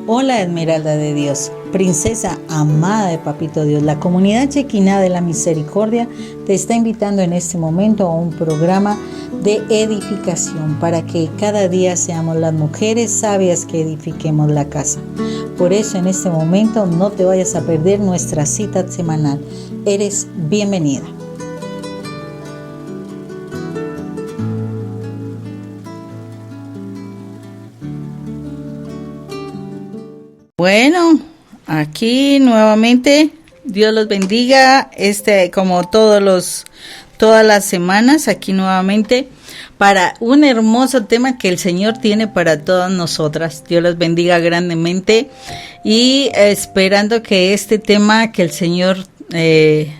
Hola Esmeralda de Dios, princesa amada de Papito Dios. La comunidad Chequiná de la Misericordia te está invitando en este momento a un programa de edificación para que cada día seamos las mujeres sabias que edifiquemos la casa. Por eso en este momento no te vayas a perder nuestra cita semanal. Eres bienvenida. Bueno, aquí nuevamente, Dios los bendiga, como todas las semanas, aquí nuevamente para un hermoso tema que el Señor tiene para todas nosotras. Dios los bendiga grandemente y esperando que este tema que el Señor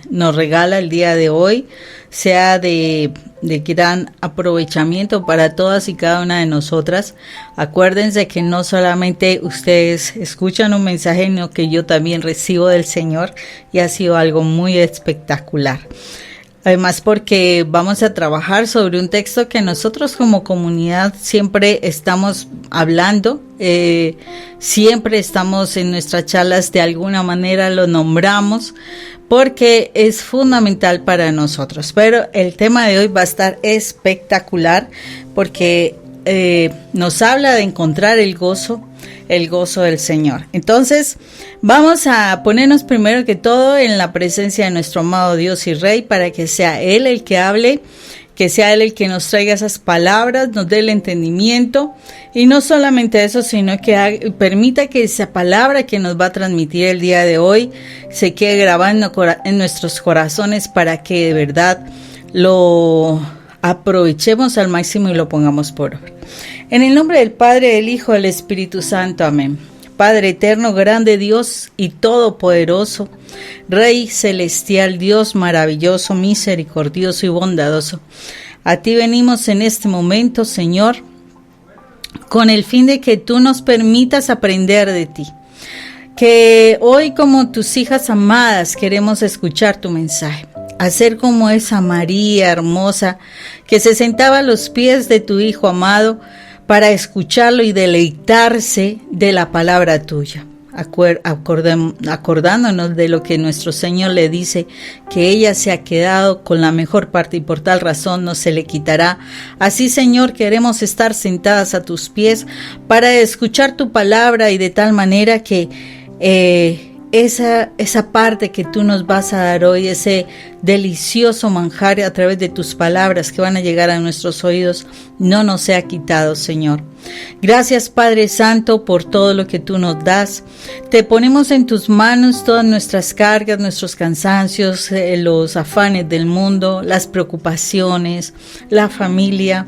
nos regala el día de hoy sea de gran aprovechamiento para todas y cada una de nosotras. Acuérdense que no solamente ustedes escuchan un mensaje, sino que yo también recibo del Señor y ha sido algo muy espectacular. Además, porque vamos a trabajar sobre un texto que nosotros como comunidad siempre estamos hablando, siempre estamos en nuestras charlas, de alguna manera lo nombramos, porque es fundamental para nosotros. Pero el tema de hoy va a estar espectacular, porque nos habla de encontrar el gozo del Señor. Entonces, vamos a ponernos primero que todo en la presencia de nuestro amado Dios y Rey, para que sea Él el que hable, que sea Él el que nos traiga esas palabras, nos dé el entendimiento, y no solamente eso, sino que permita que esa palabra que nos va a transmitir el día de hoy se quede grabada en nuestros corazones, para que de verdad lo aprovechemos al máximo y lo pongamos por obra. En el nombre del Padre, del Hijo, del Espíritu Santo. Amén. Padre eterno, grande Dios y todopoderoso, Rey celestial, Dios maravilloso, misericordioso y bondadoso. A ti venimos en este momento, Señor, con el fin de que tú nos permitas aprender de ti. Que hoy, como tus hijas amadas, queremos escuchar tu mensaje. Hacer como esa María hermosa que se sentaba a los pies de tu Hijo amado para escucharlo y deleitarse de la palabra tuya, acordándonos de lo que nuestro Señor le dice, que ella se ha quedado con la mejor parte y por tal razón no se le quitará. Así, Señor, queremos estar sentadas a tus pies para escuchar tu palabra, y de tal manera que esa parte que tú nos vas a dar hoy, ese delicioso manjar a través de tus palabras que van a llegar a nuestros oídos, no nos sea quitado, Señor. Gracias, Padre Santo, por todo lo que tú nos das. Te ponemos en tus manos todas nuestras cargas, nuestros cansancios, los afanes del mundo, las preocupaciones, la familia.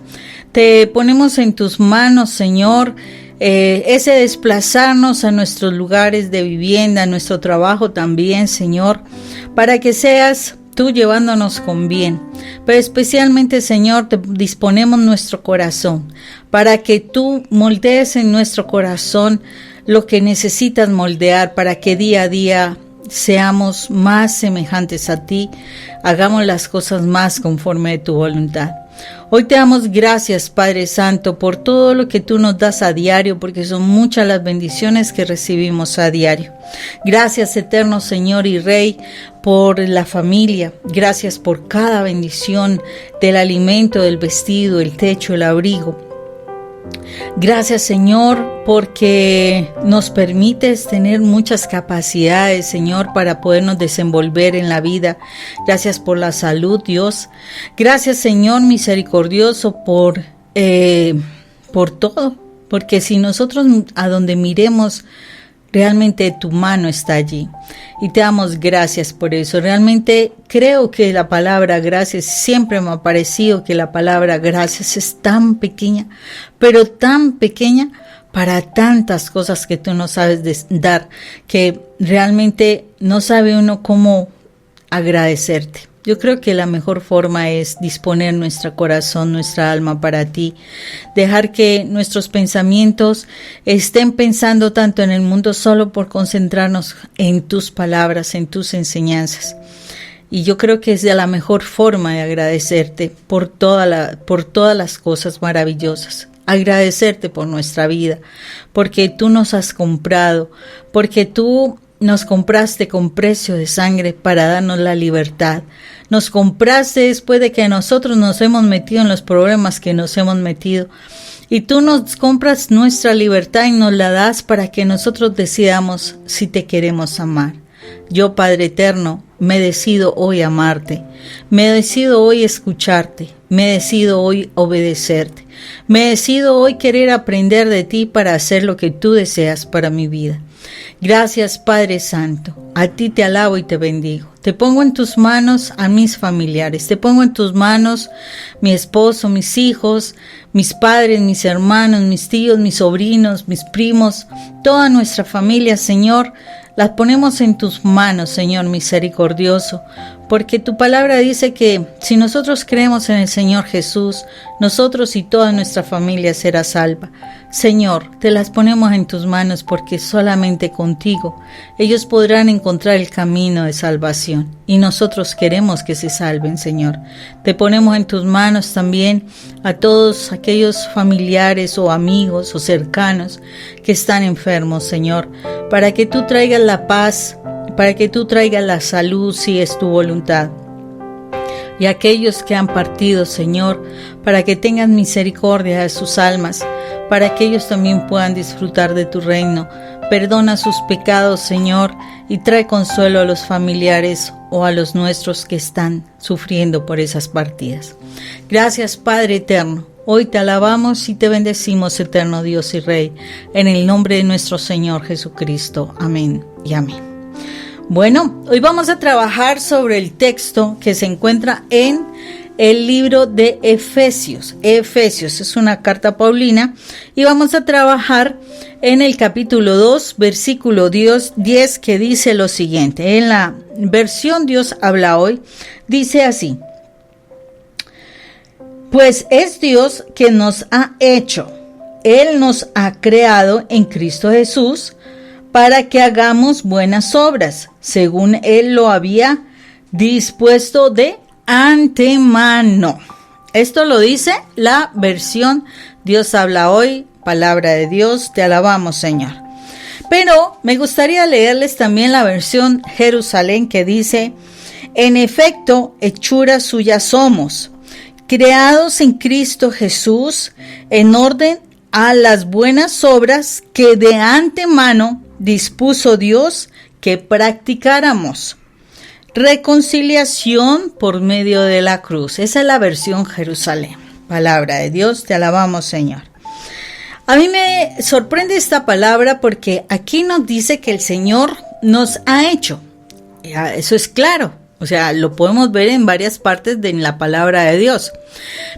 Te ponemos en tus manos, Señor, ese desplazarnos a nuestros lugares de vivienda, a nuestro trabajo también, Señor, para que seas tú llevándonos con bien. Pero especialmente, Señor, te disponemos nuestro corazón para que tú moldees en nuestro corazón lo que necesitas moldear, para que día a día seamos más semejantes a ti, hagamos las cosas más conforme a tu voluntad. Hoy te damos gracias, Padre Santo, por todo lo que tú nos das a diario, porque son muchas las bendiciones que recibimos a diario. Gracias, eterno Señor y Rey, por la familia. Gracias por cada bendición del alimento, del vestido, el techo, el abrigo. Gracias, Señor, porque nos permites tener muchas capacidades, Señor, para podernos desenvolver en la vida. Gracias por la salud, Dios. Gracias, Señor misericordioso, por todo. Porque si nosotros a donde miremos, realmente tu mano está allí. Y te damos gracias por eso. Realmente creo que la palabra gracias, siempre me ha parecido que la palabra gracias es tan pequeña, pero tan pequeña para tantas cosas que tú nos sabes dar, que realmente no sabe uno cómo agradecerte. Yo creo que la mejor forma es disponer nuestro corazón, nuestra alma para ti, dejar que nuestros pensamientos estén pensando tanto en el mundo solo por concentrarnos en tus palabras, en tus enseñanzas. Y yo creo que es de la mejor forma de agradecerte por todas las cosas maravillosas. agradecerte por nuestra vida, porque tú nos has comprado, porque tú nos compraste con precio de sangre para darnos la libertad. Nos compraste después de que nosotros nos hemos metido en los problemas que nos hemos metido. Y tú nos compras nuestra libertad y nos la das para que nosotros decidamos si te queremos amar. Yo, Padre Eterno, me decido hoy amarte, me decido hoy escucharte, me decido hoy obedecerte, me decido hoy querer aprender de ti para hacer lo que tú deseas para mi vida. Gracias, Padre Santo, a ti te alabo y te bendigo. Te pongo en tus manos a mis familiares, te pongo en tus manos mi esposo, mis hijos, mis padres, mis hermanos, mis tíos, mis sobrinos, mis primos, toda nuestra familia, Señor. Las ponemos en tus manos, Señor misericordioso, porque tu palabra dice que si nosotros creemos en el Señor Jesús, nosotros y toda nuestra familia será salva. Señor, te las ponemos en tus manos porque solamente contigo ellos podrán encontrar el camino de salvación y nosotros queremos que se salven, Señor. Te ponemos en tus manos también a todos aquellos familiares o amigos o cercanos que están enfermos, Señor, para que tú traigas la paz, para que tú traigas la salud si es tu voluntad. Y aquellos que han partido, Señor, para que tengas misericordia de sus almas, para que ellos también puedan disfrutar de tu reino. Perdona sus pecados, Señor, y trae consuelo a los familiares o a los nuestros que están sufriendo por esas partidas. Gracias, Padre Eterno. Hoy te alabamos y te bendecimos, eterno Dios y Rey, en el nombre de nuestro Señor Jesucristo. Amén y amén. Bueno, hoy vamos a trabajar sobre el texto que se encuentra en el libro de Efesios. Efesios es una carta paulina y vamos a trabajar en el capítulo 2, versículo 10, que dice lo siguiente. En la versión Dios habla hoy, dice así: pues es Dios quien nos ha hecho, Él nos ha creado en Cristo Jesús para que hagamos buenas obras, según Él lo había dispuesto de antemano. Esto lo dice la versión Dios habla hoy, palabra de Dios, te alabamos, Señor. Pero me gustaría leerles también la versión Jerusalén que dice: en efecto, hechura suya somos, creados en Cristo Jesús, en orden a las buenas obras que de antemano dispuso Dios que practicáramos. Reconciliación por medio de la cruz. Esa es la versión Jerusalén. Palabra de Dios, te alabamos, Señor. A mí me sorprende esta palabra porque aquí nos dice que el Señor nos ha hecho. Eso es claro. O sea, lo podemos ver en varias partes de la palabra de Dios.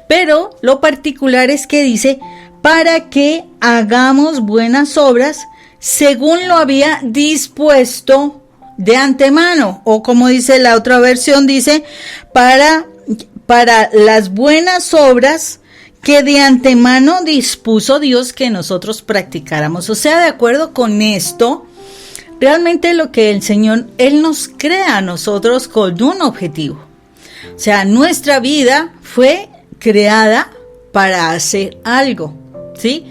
Pero lo particular es que dice, para que hagamos buenas obras según lo había dispuesto de antemano. O como dice la otra versión, dice, para las buenas obras que de antemano dispuso Dios que nosotros practicáramos. O sea, de acuerdo con esto, realmente lo que el Señor, Él nos crea a nosotros con un objetivo. O sea, nuestra vida fue creada para hacer algo, ¿sí?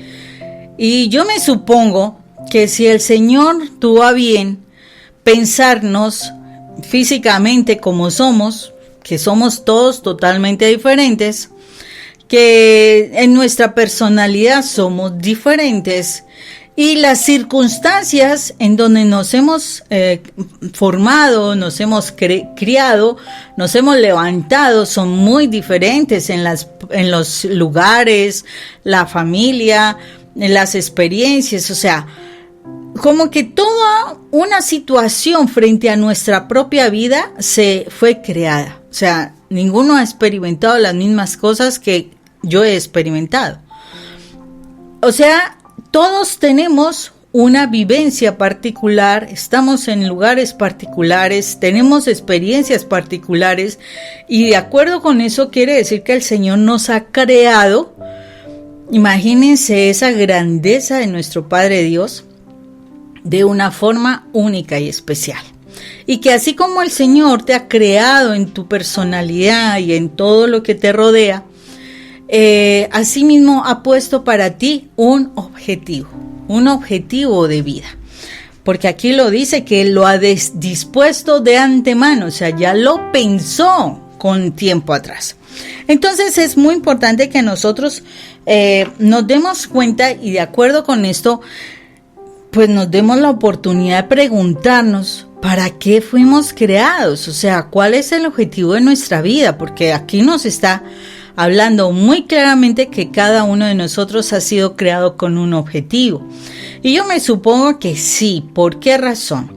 Y yo me supongo que si el Señor tuvo a bien pensarnos físicamente como somos, que somos todos totalmente diferentes, que en nuestra personalidad somos diferentes, y las circunstancias en donde nos hemos formado, nos hemos criado, nos hemos levantado son muy diferentes en los lugares, la familia, en las experiencias. O sea, como que toda una situación frente a nuestra propia vida se fue creada. O sea, ninguno ha experimentado las mismas cosas que yo he experimentado. O sea, todos tenemos una vivencia particular, estamos en lugares particulares, tenemos experiencias particulares, y de acuerdo con eso quiere decir que el Señor nos ha creado. Imagínense esa grandeza de nuestro Padre Dios de una forma única y especial. Y que así como el Señor te ha creado en tu personalidad y en todo lo que te rodea, asimismo ha puesto para ti un objetivo de vida. Porque aquí lo dice que lo ha dispuesto de antemano, o sea, ya lo pensó con tiempo atrás. Entonces es muy importante que nosotros nos demos cuenta y de acuerdo con esto, pues nos demos la oportunidad de preguntarnos ¿para qué fuimos creados? O sea, ¿cuál es el objetivo de nuestra vida? Porque aquí nos está hablando muy claramente que cada uno de nosotros ha sido creado con un objetivo. Y yo me supongo que sí. ¿Por qué razón?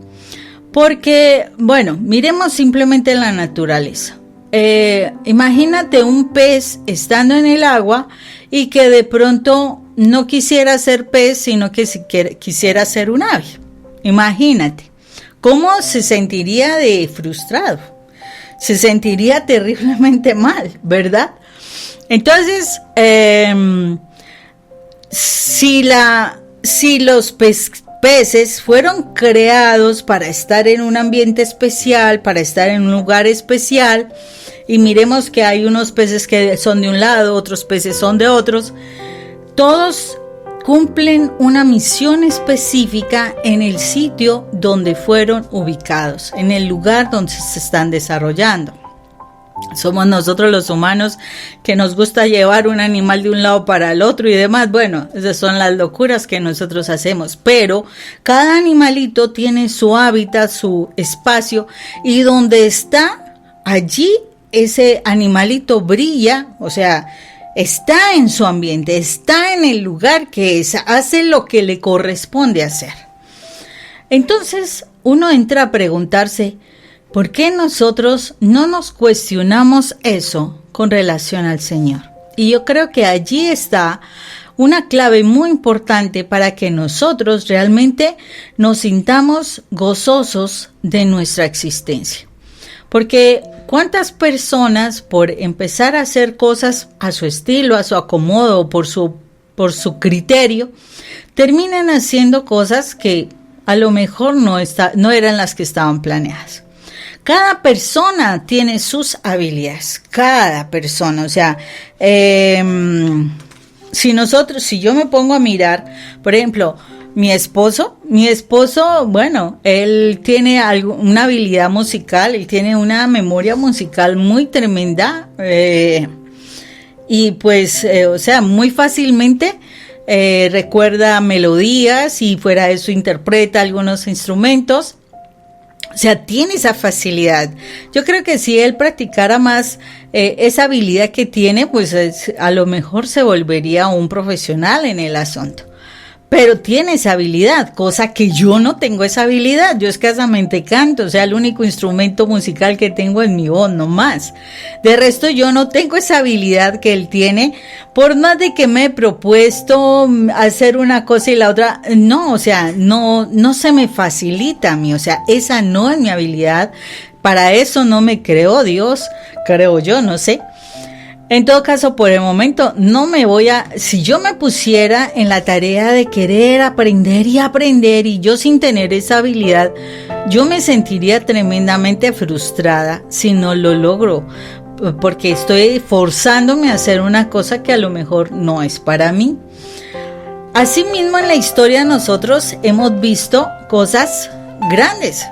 Porque, bueno, miremos simplemente la naturaleza. Imagínate un pez estando en el agua y que de pronto no quisiera ser pez, sino que quisiera ser un ave. Imagínate. ¿Cómo se sentiría de frustrado? Se sentiría terriblemente mal, ¿verdad? Entonces, si los peces fueron creados para estar en un ambiente especial, para estar en un lugar especial, y miremos que hay unos peces que son de un lado, otros peces son de otros, todos cumplen una misión específica en el sitio donde fueron ubicados, en el lugar donde se están desarrollando. Somos nosotros los humanos que nos gusta llevar un animal de un lado para el otro y demás. Bueno, esas son las locuras que nosotros hacemos, pero cada animalito tiene su hábitat, su espacio, y donde está, allí ese animalito brilla, o sea, está en su ambiente, está en el lugar que es, hace lo que le corresponde hacer. Entonces uno entra a preguntarse, ¿por qué nosotros no nos cuestionamos eso con relación al Señor? Y yo creo que allí está una clave muy importante para que nosotros realmente nos sintamos gozosos de nuestra existencia. Porque ¿cuántas personas por empezar a hacer cosas a su estilo, a su acomodo, por su criterio, terminan haciendo cosas que a lo mejor no eran las que estaban planeadas? Cada persona tiene sus habilidades, cada persona, o sea, si yo me pongo a mirar, por ejemplo, mi esposo, bueno, él tiene una habilidad musical, él tiene una memoria musical muy tremenda, y pues, o sea, muy fácilmente recuerda melodías y fuera de eso interpreta algunos instrumentos. O sea, tiene esa facilidad. Yo creo que si él practicara más esa habilidad que tiene, pues a lo mejor se volvería un profesional en el asunto. Pero tiene esa habilidad, cosa que yo no tengo esa habilidad. Yo escasamente canto, o sea, el único instrumento musical que tengo es mi voz, no más. De resto, yo no tengo esa habilidad que él tiene, por más de que me he propuesto hacer una cosa y la otra, no, o sea, no se me facilita a mí, o sea, esa no es mi habilidad. Para eso no me creó Dios, creo yo, no sé. En todo caso, por el momento, si yo me pusiera en la tarea de querer aprender y yo sin tener esa habilidad, yo me sentiría tremendamente frustrada si no lo logro, porque estoy forzándome a hacer una cosa que a lo mejor no es para mí. Asimismo, en la historia nosotros hemos visto cosas grandes,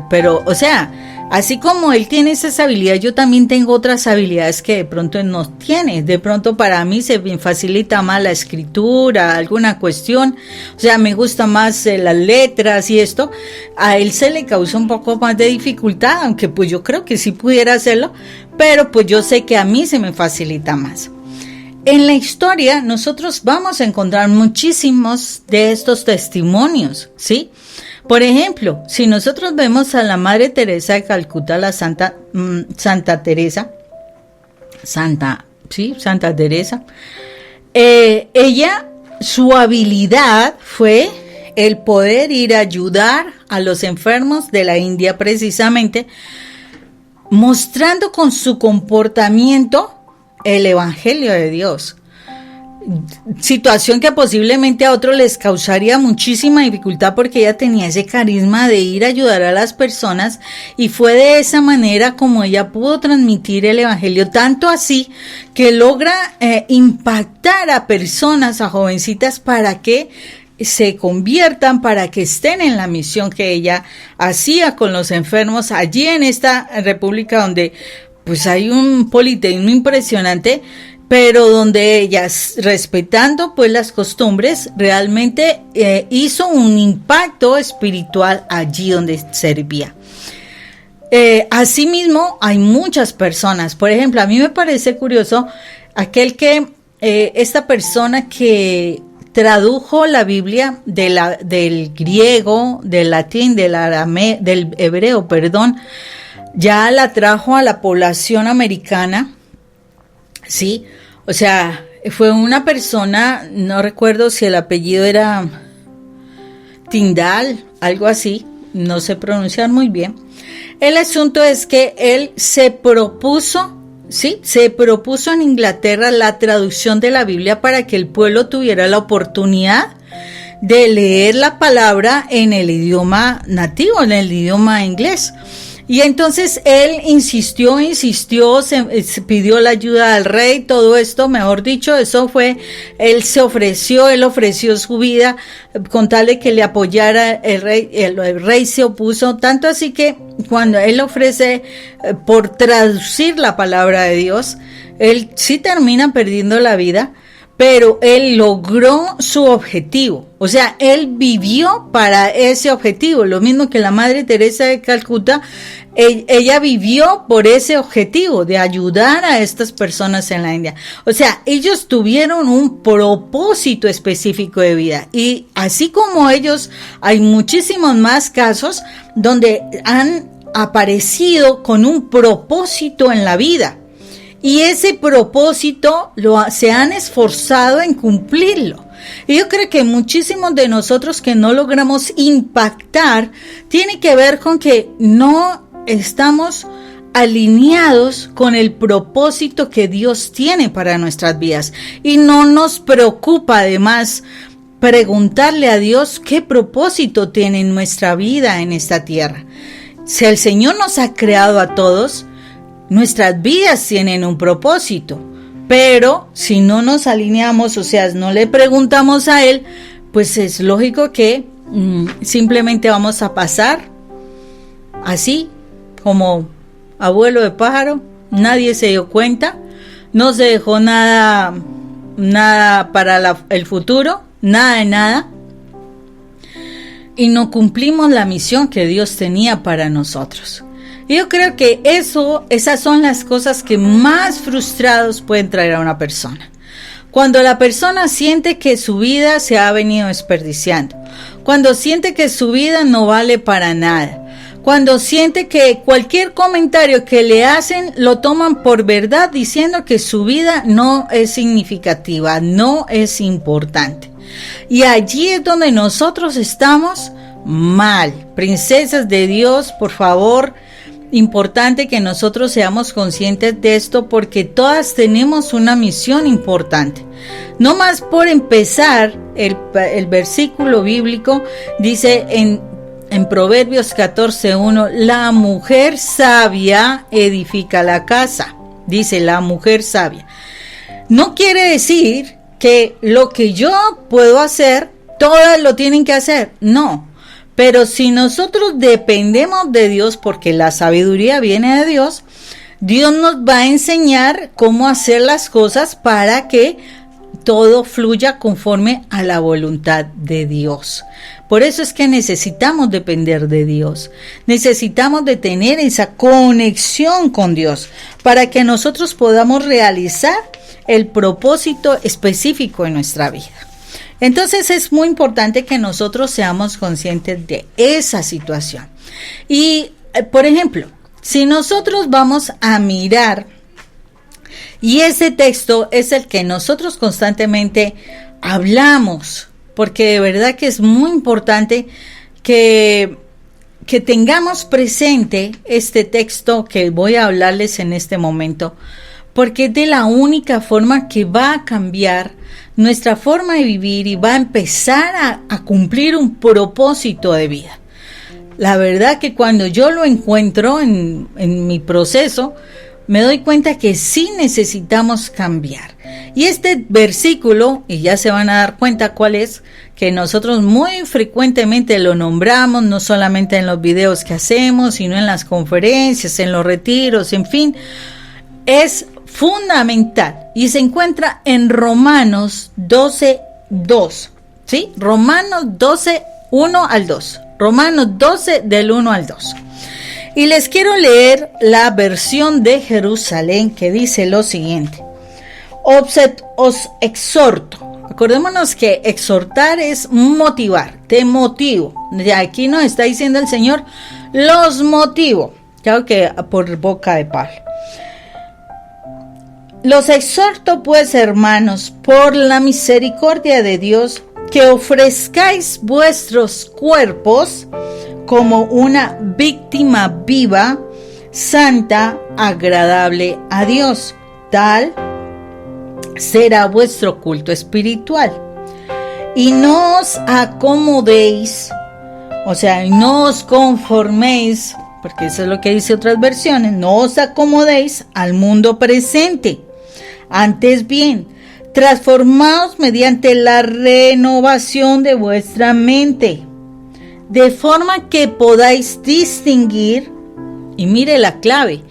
pero, o sea, así como él tiene esa habilidad, yo también tengo otras habilidades que de pronto él no tiene. De pronto para mí se me facilita más la escritura, alguna cuestión. O sea, me gusta más las letras y esto. A él se le causa un poco más de dificultad, aunque pues yo creo que sí pudiera hacerlo. Pero pues yo sé que a mí se me facilita más. En la historia nosotros vamos a encontrar muchísimos de estos testimonios, ¿sí? Por ejemplo, si nosotros vemos a la Madre Teresa de Calcuta, la Santa Teresa, ella, su habilidad fue el poder ir a ayudar a los enfermos de la India precisamente, mostrando con su comportamiento el Evangelio de Dios. situación que posiblemente a otros les causaría muchísima dificultad porque ella tenía ese carisma de ir a ayudar a las personas y fue de esa manera como ella pudo transmitir el evangelio, tanto así que logra impactar a personas, a jovencitas para que se conviertan, para que estén en la misión que ella hacía con los enfermos allí en esta república donde pues hay un politeísmo impresionante, pero donde ella, respetando pues las costumbres, realmente hizo un impacto espiritual allí donde servía. Asimismo, hay muchas personas, por ejemplo, a mí me parece curioso esta persona que tradujo la Biblia del griego, del latín, del hebreo, ya la trajo a la población americana, ¿sí? O sea, fue una persona, no recuerdo si el apellido era Tyndall, algo así, no sé pronunciar muy bien. El asunto es que él se propuso en Inglaterra la traducción de la Biblia para que el pueblo tuviera la oportunidad de leer la palabra en el idioma nativo, en el idioma inglés. Y entonces él insistió, se pidió la ayuda al rey, todo esto, mejor dicho, él ofreció su vida con tal de que le apoyara el rey se opuso, tanto así que cuando él ofrece por traducir la palabra de Dios, él sí termina perdiendo la vida, pero él logró su objetivo, o sea, él vivió para ese objetivo, lo mismo que la Madre Teresa de Calcuta, ella vivió por ese objetivo de ayudar a estas personas en la India, o sea, ellos tuvieron un propósito específico de vida, y así como ellos, hay muchísimos más casos donde han aparecido con un propósito en la vida. Y ese propósito se han esforzado en cumplirlo. Y yo creo que muchísimos de nosotros que no logramos impactar tiene que ver con que no estamos alineados con el propósito que Dios tiene para nuestras vidas. Y no nos preocupa además preguntarle a Dios qué propósito tiene en nuestra vida en esta tierra. Si el Señor nos ha creado a todos, nuestras vidas tienen un propósito, pero si no nos alineamos, o sea, no le preguntamos a Él, pues es lógico que simplemente vamos a pasar así, como abuelo de pájaro, nadie se dio cuenta, no se dejó nada para el futuro, nada de nada, y no cumplimos la misión que Dios tenía para nosotros. Y yo creo que esas son las cosas que más frustrados pueden traer a una persona. Cuando la persona siente que su vida se ha venido desperdiciando, cuando siente que su vida no vale para nada, cuando siente que cualquier comentario que le hacen lo toman por verdad diciendo que su vida no es significativa, no es importante. Y allí es donde nosotros estamos mal. Princesas de Dios, por favor, importante que nosotros seamos conscientes de esto porque todas tenemos una misión importante. No más por empezar, el versículo bíblico dice en Proverbios 14:1, la mujer sabia edifica la casa. Dice la mujer sabia. No quiere decir que lo que yo puedo hacer, todas lo tienen que hacer. No. Pero si nosotros dependemos de Dios, porque la sabiduría viene de Dios, Dios nos va a enseñar cómo hacer las cosas para que todo fluya conforme a la voluntad de Dios. Por eso es que necesitamos depender de Dios. Necesitamos de tener esa conexión con Dios para que nosotros podamos realizar el propósito específico en nuestra vida. Entonces es muy importante que nosotros seamos conscientes de esa situación. Y, por ejemplo, si nosotros vamos a mirar, y ese texto es el que nosotros constantemente hablamos, porque de verdad que es muy importante que tengamos presente este texto que voy a hablarles en este momento, porque es de la única forma que va a cambiar nuestra forma de vivir y va a empezar a cumplir un propósito de vida. La verdad que cuando yo lo encuentro en mi proceso, me doy cuenta que sí necesitamos cambiar. Y este versículo, y ya se van a dar cuenta cuál es, que nosotros muy frecuentemente lo nombramos, no solamente en los videos que hacemos, sino en las conferencias, en los retiros, en fin, es fundamental y se encuentra en Romanos 12:2, ¿sí? Romanos 12, 1 al 2. Romanos 12 del 1 al 2. Y les quiero leer la versión de Jerusalén que dice lo siguiente. Os exhorto. Acordémonos que exhortar es motivar, te motivo. De aquí nos está diciendo el Señor, los motivo. Claro que por boca de Pablo. Los exhorto pues, hermanos, por la misericordia de Dios, que ofrezcáis vuestros cuerpos como una víctima viva, santa, agradable a Dios. Tal será vuestro culto espiritual. Y no os acomodéis, o sea, no os conforméis, porque eso es lo que dice otras versiones, no os acomodéis al mundo presente. Antes bien, transformaos mediante la renovación de vuestra mente, de forma que podáis distinguir, y mire la clave,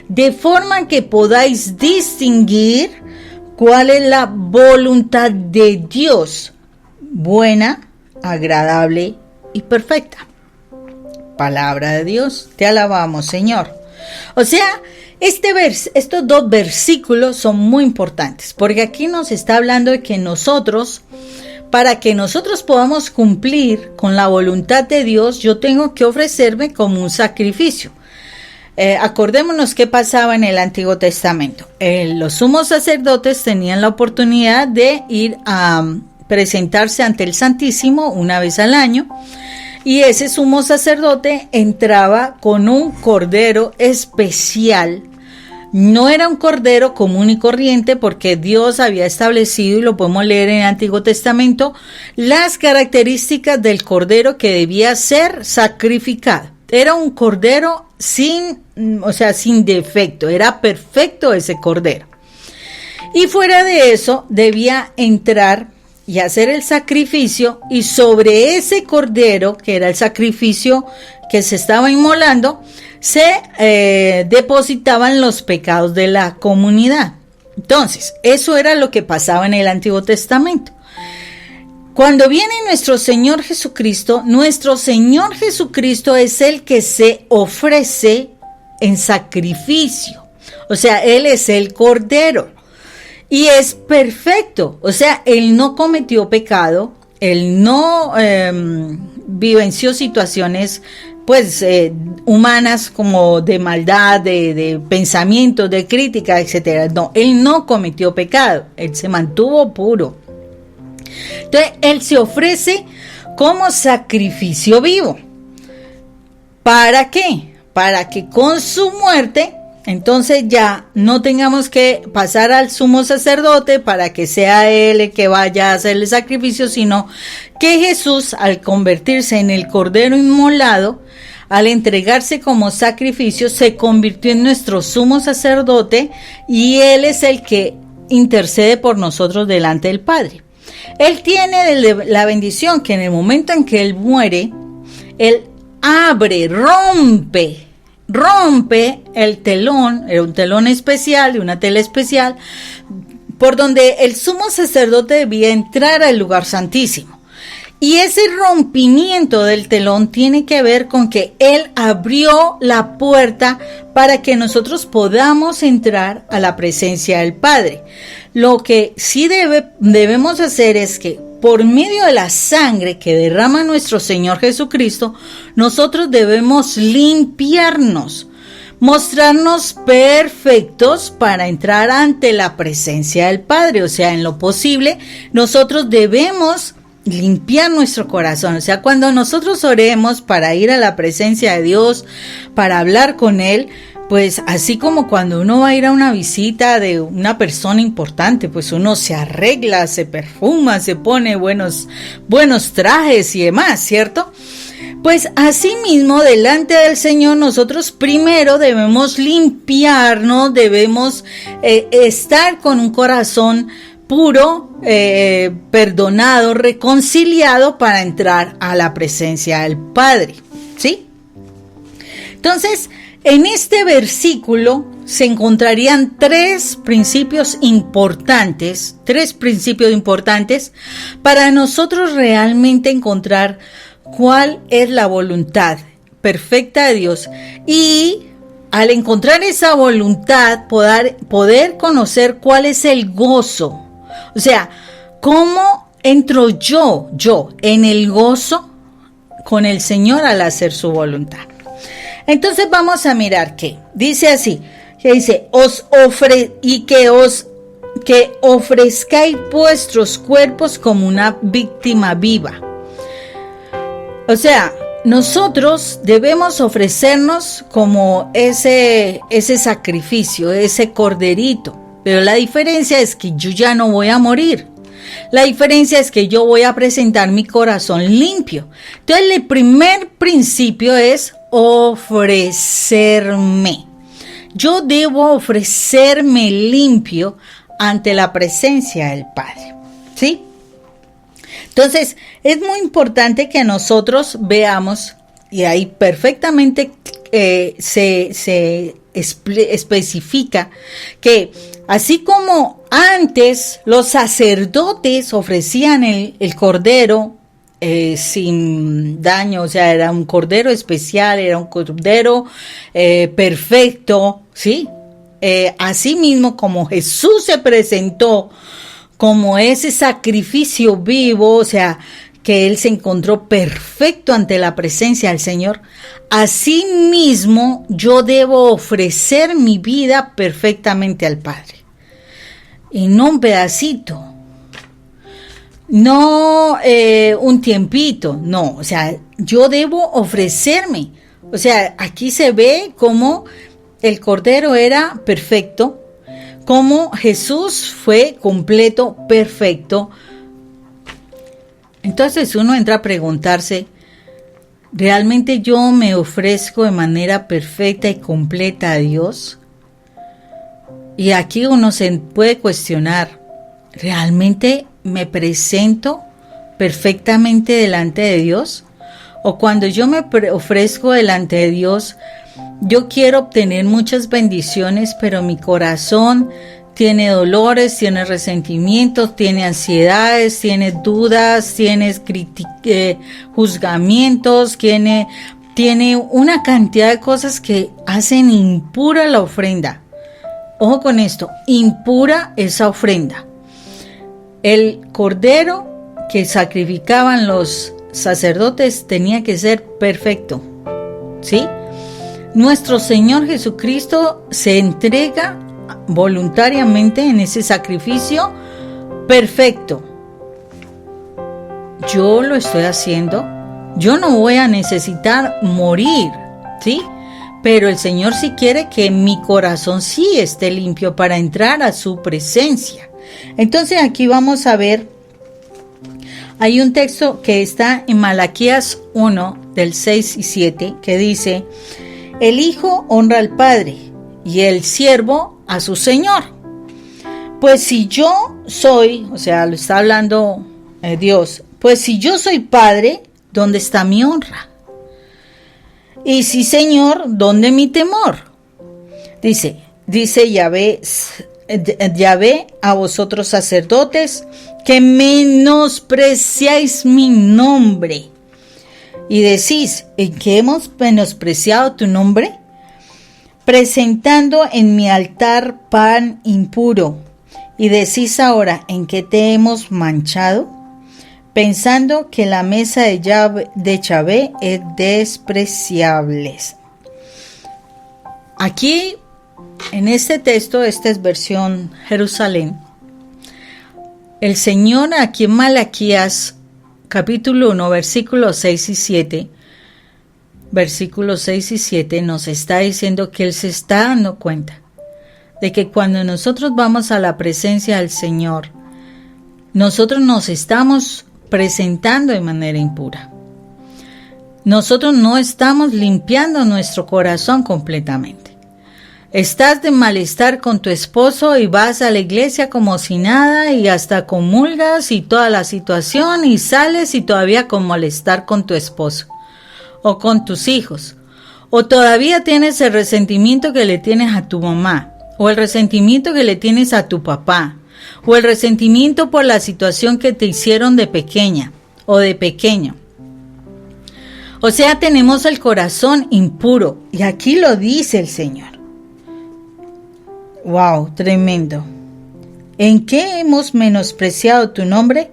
de forma que podáis distinguir cuál es la voluntad de Dios, buena, agradable y perfecta. Palabra de Dios, te alabamos, Señor. O sea, estos dos versículos son muy importantes, porque aquí nos está hablando de que nosotros, para que nosotros podamos cumplir con la voluntad de Dios, yo tengo que ofrecerme como un sacrificio. Acordémonos qué pasaba en el Antiguo Testamento. Los sumos sacerdotes tenían la oportunidad de ir a presentarse ante el Santísimo una vez al año, y ese sumo sacerdote entraba con un cordero especial. No era un cordero común y corriente, porque Dios había establecido, y lo podemos leer en el Antiguo Testamento, las características del cordero que debía ser sacrificado. Era un cordero sin defecto, era perfecto ese cordero. Y fuera de eso, debía entrar y hacer el sacrificio, y sobre ese cordero, que era el sacrificio que se estaba inmolando, se depositaban los pecados de la comunidad. Entonces, eso era lo que pasaba en el Antiguo Testamento. Cuando viene nuestro Señor Jesucristo es el que se ofrece en sacrificio. O sea, Él es el Cordero. Y es perfecto. O sea, Él no cometió pecado. Él no vivenció situaciones humanas, como de maldad, de pensamientos, de crítica, etcétera. No, Él no cometió pecado. Él se mantuvo puro. Entonces, Él se ofrece como sacrificio vivo. ¿Para qué? Para que con su muerte, entonces ya no tengamos que pasar al sumo sacerdote para que sea Él el que vaya a hacer el sacrificio, sino que Jesús, al convertirse en el Cordero inmolado, al entregarse como sacrificio, se convirtió en nuestro sumo sacerdote, y Él es el que intercede por nosotros delante del Padre. Él tiene la bendición que en el momento en que Él muere, Él abre, rompe el telón, era un telón especial, de una tela especial, por donde el sumo sacerdote debía entrar al lugar santísimo. Y ese rompimiento del telón tiene que ver con que Él abrió la puerta para que nosotros podamos entrar a la presencia del Padre. Lo que sí debemos hacer es que por medio de la sangre que derrama nuestro Señor Jesucristo, nosotros debemos limpiarnos, mostrarnos perfectos para entrar ante la presencia del Padre. O sea, en lo posible, nosotros debemos limpiar nuestro corazón. O sea, cuando nosotros oremos para ir a la presencia de Dios, para hablar con Él, pues así como cuando uno va a ir a una visita de una persona importante, pues uno se arregla, se perfuma, se pone buenos trajes y demás, ¿cierto? Pues así mismo delante del Señor nosotros primero debemos limpiarnos, debemos estar con un corazón puro, perdonado, reconciliado para entrar a la presencia del Padre, ¿sí? Entonces, en este versículo se encontrarían tres principios importantes para nosotros realmente encontrar cuál es la voluntad perfecta de Dios, y al encontrar esa voluntad poder conocer cuál es el gozo. O sea, ¿cómo entro yo en el gozo con el Señor al hacer su voluntad? Entonces vamos a mirar que dice así, que dice, que ofrezcáis vuestros cuerpos como una víctima viva. O sea, nosotros debemos ofrecernos como ese sacrificio, ese corderito. Pero la diferencia es que yo ya no voy a morir. La diferencia es que yo voy a presentar mi corazón limpio. Entonces, el primer principio es ofrecerme. Yo debo ofrecerme limpio ante la presencia del Padre, ¿sí? Entonces, es muy importante que nosotros veamos, y ahí perfectamente se especifica que así como antes los sacerdotes ofrecían el cordero sin daño, o sea, era un cordero especial, era un cordero perfecto, ¿sí? Así mismo como Jesús se presentó como ese sacrificio vivo, o sea, que Él se encontró perfecto ante la presencia del Señor, así mismo yo debo ofrecer mi vida perfectamente al Padre. Y no un pedacito, no un tiempito, no, o sea, yo debo ofrecerme. O sea, aquí se ve cómo el Cordero era perfecto, cómo Jesús fue completo, perfecto. Entonces uno entra a preguntarse, ¿realmente yo me ofrezco de manera perfecta y completa a Dios? Y aquí uno se puede cuestionar, ¿realmente me presento perfectamente delante de Dios? O cuando yo me ofrezco delante de Dios, yo quiero obtener muchas bendiciones, pero mi corazón tiene dolores, tiene resentimientos, tiene ansiedades, tiene dudas, tiene juzgamientos, tiene una cantidad de cosas que hacen impura la ofrenda. Ojo con esto, impura esa ofrenda. El cordero que sacrificaban los sacerdotes tenía que ser perfecto, ¿sí? Nuestro Señor Jesucristo se entrega voluntariamente en ese sacrificio perfecto. Yo lo estoy haciendo, yo no voy a necesitar morir, ¿sí? Pero el Señor sí quiere que mi corazón sí esté limpio para entrar a su presencia. Entonces aquí vamos a ver, hay un texto que está en Malaquías 1 del 6 y 7 que dice: el hijo honra al padre y el siervo a su señor. Pues si yo soy, o sea, lo está hablando Dios, pues si yo soy padre, ¿dónde está mi honra? Y si señor, ¿dónde mi temor? Dice Yahvé a vosotros sacerdotes, que menospreciáis mi nombre. Y decís, ¿en qué hemos menospreciado tu nombre? Presentando en mi altar pan impuro. Y decís ahora, ¿en qué te hemos manchado? Pensando que la mesa de Yahvé es despreciable. Aquí, en este texto, esta es versión Jerusalén, el Señor aquí en Malaquías capítulo 1, versículos 6 y 7, versículos 6 y 7, nos está diciendo que Él se está dando cuenta de que cuando nosotros vamos a la presencia del Señor, nosotros nos estamos presentando de manera impura. Nosotros no estamos limpiando nuestro corazón completamente. Estás de malestar con tu esposo y vas a la iglesia como si nada y hasta comulgas y toda la situación y sales y todavía con malestar con tu esposo o con tus hijos. O todavía tienes el resentimiento que le tienes a tu mamá o el resentimiento que le tienes a tu papá o el resentimiento por la situación que te hicieron de pequeña o de pequeño. O sea, tenemos el corazón impuro y aquí lo dice el Señor. ¡Wow! Tremendo. ¿En qué hemos menospreciado tu nombre?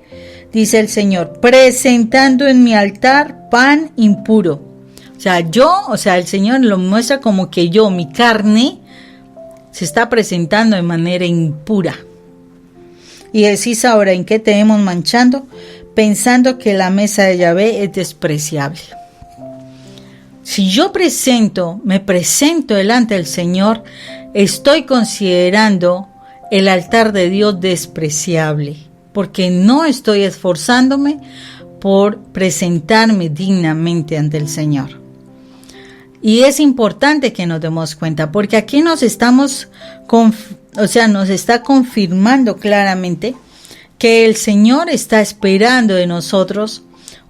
Dice el Señor, presentando en mi altar pan impuro. O sea, el Señor lo muestra como que mi carne, se está presentando de manera impura. Y decís ahora, ¿en qué te hemos manchando? Pensando que la mesa de Yahvé es despreciable. Si yo me presento delante del Señor, estoy considerando el altar de Dios despreciable, porque no estoy esforzándome por presentarme dignamente ante el Señor. Y es importante que nos demos cuenta, porque aquí nos está confirmando claramente que el Señor está esperando de nosotros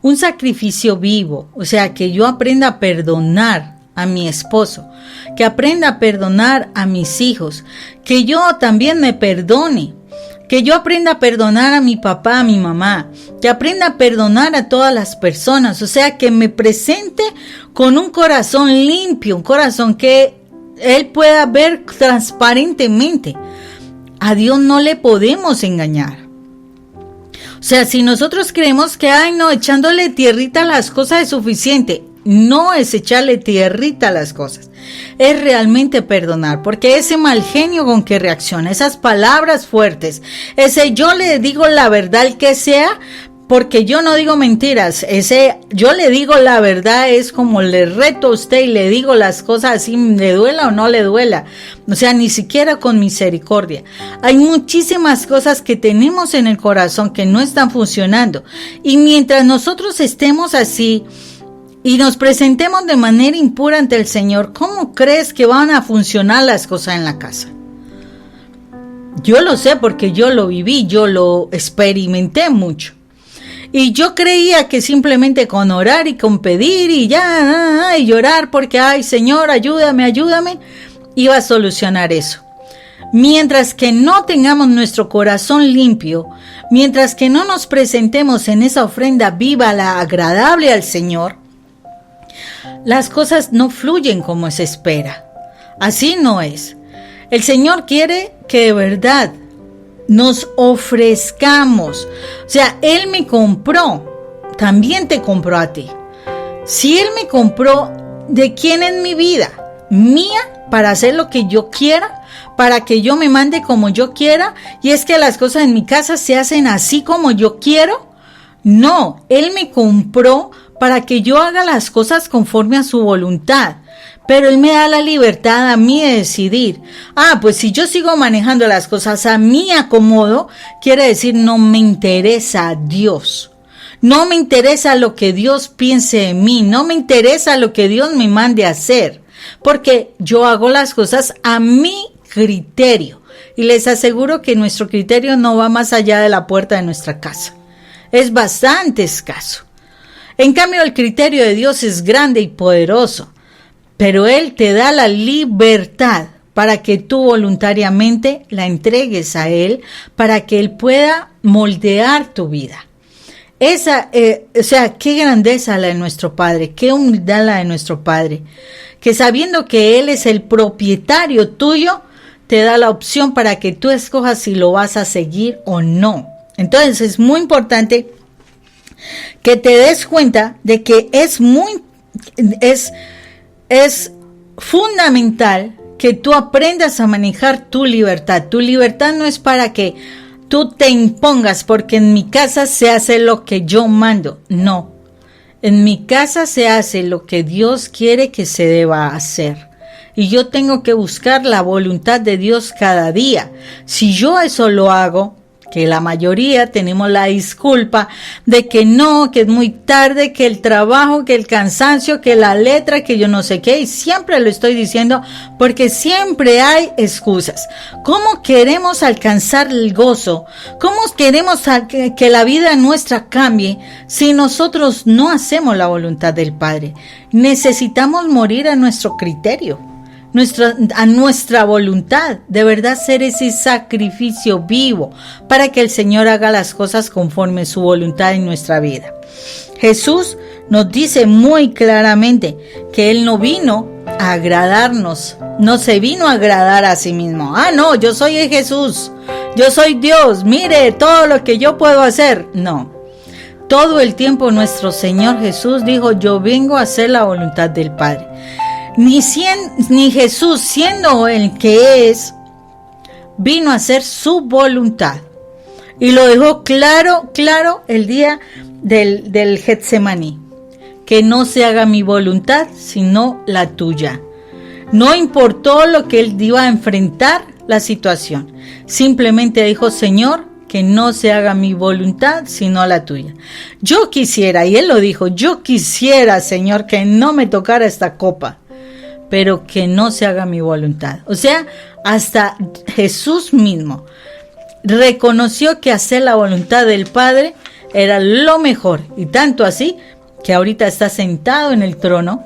un sacrificio vivo, o sea, que yo aprenda a perdonar a mi esposo, que aprenda a perdonar a mis hijos, que yo también me perdone, que yo aprenda a perdonar a mi papá, a mi mamá, que aprenda a perdonar a todas las personas, o sea, que me presente con un corazón limpio, un corazón que Él pueda ver transparentemente. A Dios no le podemos engañar. O sea, si nosotros creemos que, echándole tierrita a las cosas es suficiente, no es echarle tierrita a las cosas, es realmente perdonar, porque ese mal genio con que reacciona, esas palabras fuertes, ese yo le digo la verdad al que sea, porque yo no digo mentiras, ese yo le digo la verdad es como le reto a usted y le digo las cosas así, le duela o no le duela, o sea, ni siquiera con misericordia. Hay muchísimas cosas que tenemos en el corazón que no están funcionando, y mientras nosotros estemos así y nos presentemos de manera impura ante el Señor, ¿cómo crees que van a funcionar las cosas en la casa? Yo lo sé porque yo lo viví, yo lo experimenté mucho. Y yo creía que simplemente con orar y con pedir y y llorar porque, Señor, ayúdame, iba a solucionar eso. Mientras que no tengamos nuestro corazón limpio, mientras que no nos presentemos en esa ofrenda viva, agradable al Señor, las cosas no fluyen como se espera. Así no es. El Señor quiere que de verdad nos ofrezcamos. O sea, Él me compró, también te compró a ti. Si Él me compró, ¿de quién es mi vida? Mía, para hacer lo que yo quiera, para que yo me mande como yo quiera, y es que las cosas en mi casa se hacen así como yo quiero. No, Él me compró para que yo haga las cosas conforme a su voluntad. Pero Él me da la libertad a mí de decidir. Pues si yo sigo manejando las cosas a mi acomodo, quiere decir no me interesa Dios. No me interesa lo que Dios piense de mí. No me interesa lo que Dios me mande a hacer. Porque yo hago las cosas a mi criterio. Y les aseguro que nuestro criterio no va más allá de la puerta de nuestra casa. Es bastante escaso. En cambio, el criterio de Dios es grande y poderoso. Pero Él te da la libertad para que tú voluntariamente la entregues a Él, para que Él pueda moldear tu vida. Qué grandeza la de nuestro Padre, qué humildad la de nuestro Padre, que sabiendo que Él es el propietario tuyo, te da la opción para que tú escojas si lo vas a seguir o no. Entonces es muy importante que te des cuenta de que es fundamental que tú aprendas a manejar tu libertad. Tu libertad no es para que tú te impongas, porque en mi casa se hace lo que yo mando. No. En mi casa se hace lo que Dios quiere que se deba hacer. Y yo tengo que buscar la voluntad de Dios cada día. Si yo eso lo hago, que la mayoría tenemos la disculpa de que no, que es muy tarde, que el trabajo, que el cansancio, que la letra, que yo no sé qué, y siempre lo estoy diciendo porque siempre hay excusas. ¿Cómo queremos alcanzar el gozo? ¿Cómo queremos que la vida nuestra cambie si nosotros no hacemos la voluntad del Padre? Necesitamos morir a nuestro criterio. A nuestra voluntad, de verdad ser ese sacrificio vivo para que el Señor haga las cosas conforme su voluntad en nuestra vida. Jesús nos dice muy claramente que Él no vino a agradarnos, no se vino a agradar a sí mismo. No, yo soy Jesús, yo soy Dios, mire todo lo que yo puedo hacer. No, todo el tiempo nuestro Señor Jesús dijo, yo vengo a hacer la voluntad del Padre. Ni Jesús, siendo el que es, vino a hacer su voluntad. Y lo dejó claro el día del Getsemaní. Que no se haga mi voluntad, sino la tuya. No importó lo que él iba a enfrentar la situación. Simplemente dijo, Señor, que no se haga mi voluntad, sino la tuya. Yo quisiera, y él lo dijo, yo quisiera, Señor, que no me tocara esta copa, pero que no se haga mi voluntad. O sea, hasta Jesús mismo reconoció que hacer la voluntad del Padre era lo mejor. Y tanto así que ahorita está sentado en el trono